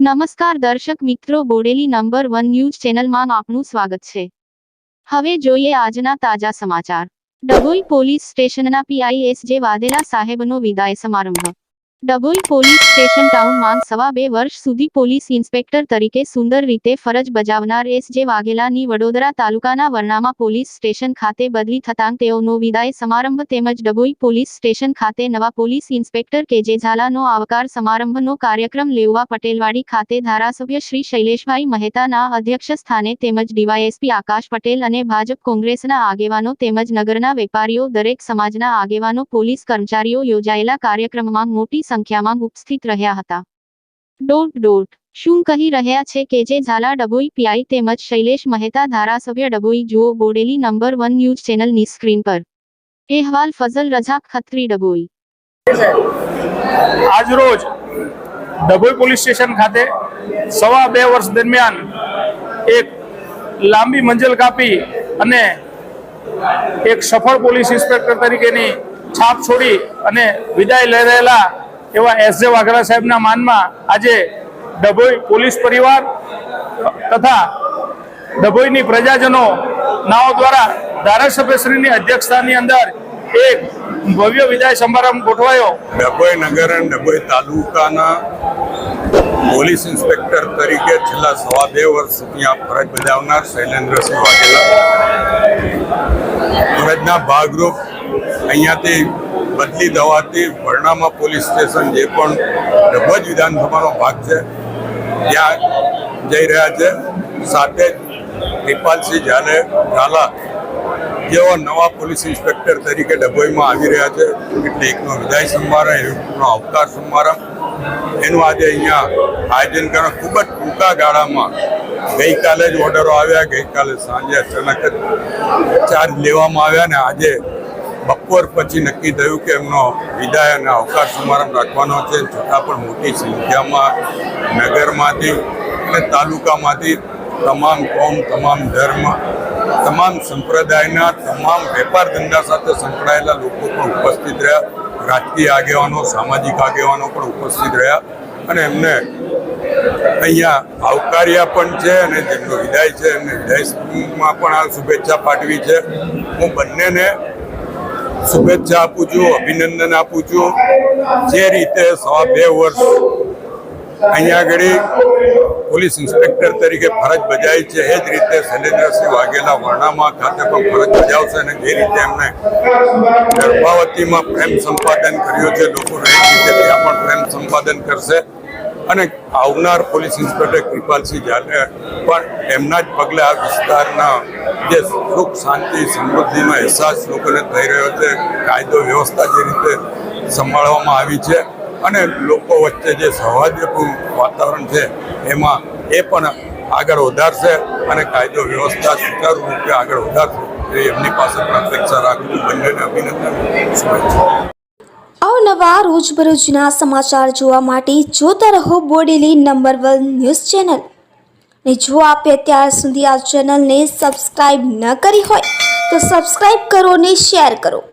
નમસ્કાર દર્શક મિત્રો, બોડેલી નંબર 1 ન્યૂઝ ચેનલમાં આપનું સ્વાગત છે। હવે જોઈએ આજના તાજા સમાચાર। ડભોઈ પોલીસ સ્ટેશનના પીઆઈ એસ.જે. વાઘેલા સાહેબનો વિદાય સમારંભ। ડભોઈ પોલીસ સ્ટેશન ટાઉનમાં 2.5 વર્ષ સુધી પોલીસ ઇન્સ્પેક્ટર તરીકે સુંદર રીતે ફરજ બજાવનાર એસ.જે. વાઘેલાની વડોદરા તાલુકાના વરણામા પોલીસ સ્ટેશન ખાતે બદલી થતાં તેઓનો વિદાય સમારંભ તેમજ ડભોઈ પોલીસ સ્ટેશન ખાતે નવા પોલીસ ઇન્સ્પેક્ટર કે.જે. ઝાલાનો આવકાર સમારંભનો કાર્યક્રમ લેઉવા પટેલવાડી ખાતે ધારાસભ્ય શ્રી શૈલેષભાઈ મહેતાના અધ્યક્ષ સ્થાને તેમજ ડીવાયએસપી આકાશ પટેલ અને ભાજપ કોંગ્રેસના આગેવાનો તેમજ નગરના વેપારીઓ દરેક સમાજના આગેવાનો પોલીસ કર્મચારીઓ યોજાયેલા કાર્યક્રમમાં મોટી સંખ્યામાં ઉપસ્થિત રહ્યા હતા। શું કહી રહ્યા છે કે.જે. ઝાલા ડભોઈ પીઆઈ તેમજ શૈલેષ મહેતા ધારાસભ્ય ડભોઈ જુઓ બોડેલી નંબર 1 ન્યૂઝ ચેનલની સ્ક્રીન પર। અહેવાલ ફઝલ રઝા ખત્રી ડભોઈ। આજરોજ ડભોઈ પોલીસ સ્ટેશન ખાતે 2.5 વર્ષ દરમિયાન એક લાંબી મંજિલ કાપી અને એક સફળ પોલીસ ઇન્સ્પેક્ટર તરીકેની છાપ છોડી અને વિદાય લઈ રહેલા એવા એસ.જે. વાઘેલા સાહેબના માનમાં આજે ડભોઈ પોલીસ પરિવાર તથા ડભોઈની પ્રજાજનો નાઓ દ્વારા ધારાસભ્યશ્રીની અધ્યક્ષતાની અંદર એક ભવ્ય વિદાય સમારંભ ગોઠવાયો। ડભોઈ નગર અને ડભોઈ તાલુકાના પોલીસ ઇન્સ્પેક્ટર તરીકે છેલ્લા 2.5 વર્ષ સુધી આ ફરજ બજાવનાર શૈલેન્દ્રસિંહ વાઘેલા ફરજના ભાગરૂપ અહીંયાથી બદલી થવાથી વરણામા પોલીસ સ્ટેશન જે પણ ડભોઈ વિધાનસભાનો ભાગ છે ત્યાં જઈ રહ્યા છે। સાથે જ કૃપાલસિંહ ઝાલા જેઓ નવા પોલીસ ઇન્સ્પેક્ટર તરીકે ડભોઈમાં આવી રહ્યા છે એટલે એકનો વિદાય સમારંભ એકનો અવતાર સમારંભ એનું આજે અહીંયા આયોજન કરવા ખૂબ જ ટૂંકા ગાળામાં ગઈકાલે જ ઓર્ડરો આવ્યા। ગઈકાલે સાંજે અચાનક જ ચાર્જ લેવામાં આવ્યા ને આજે બપોર પછી નક્કી થયું કે એમનો વિદાય અને અવકાશ સમારંભ રાખવાનો છે। છતાં પણ મોટી સંખ્યામાં નગરમાંથી અને તાલુકામાંથી તમામ કોમ, તમામ ધર્મ, તમામ સંપ્રદાયના, તમામ વેપાર ધંધા સાથે સંકળાયેલા લોકો પણ ઉપસ્થિત રહ્યા। રાજકીય આગેવાનો, સામાજિક આગેવાનો પણ ઉપસ્થિત રહ્યા અને એમને અહીંયા આવકાર્યા પણ છે અને જેમનો વિદાય છે એમને વિદાયમાં પણ આ શુભેચ્છા પાઠવી છે। હું બંનેને શુભેચ્છા આપું છું, અભિનંદન આપું છું। જે રીતે 2.5 વર્ષ અહીંયા આગળ પોલીસ ઇન્સ્પેક્ટર તરીકે ફરજ બજાવી છે એ જ રીતે શૈલેન્દ્રસિંહ વાઘેલા વરણામા ખાતે પણ ફરજ બજાવશે અને જે રીતે એમણે ગર્ભાવતીમાં પ્રેમ સંપાદન કર્યું છે લોકોને એ રીતે ત્યાં પણ પ્રેમ સંપાદન કરશે અને આવનાર પોલીસ ઇન્સ્પેક્ટર કૃપાલસિંહ ઝાલા પણ એમના જ પગલે આ વિસ્તારના જે સુખ, શાંતિ, સમૃદ્ધિનો અહેસાસ લોકોને થઈ રહ્યો છે, કાયદો વ્યવસ્થા જે રીતે સંભાળવામાં આવી છે અને લોકો વચ્ચે જે સૌહાર્દપૂર્ણ વાતાવરણ છે એમાં એ પણ આગળ વધારશે અને કાયદો વ્યવસ્થા સુચારુ રૂપે આગળ વધારશે એ એમની પાસે પણ અપેક્ષા રાખું। બંનેને અભિનંદન, શુભેચ્છા। અવનવા રોજબરોજના સમાચાર જોવા માટે જોતા રહો બોડેલી નંબર 1 ન્યૂઝ ચેનલ ને જો આપે અત્યાર સુધી આ ચેનલને સબસ્ક્રાઇબ ન કરી હોય તો સબસ્ક્રાઇબ કરો ને શેર કરો।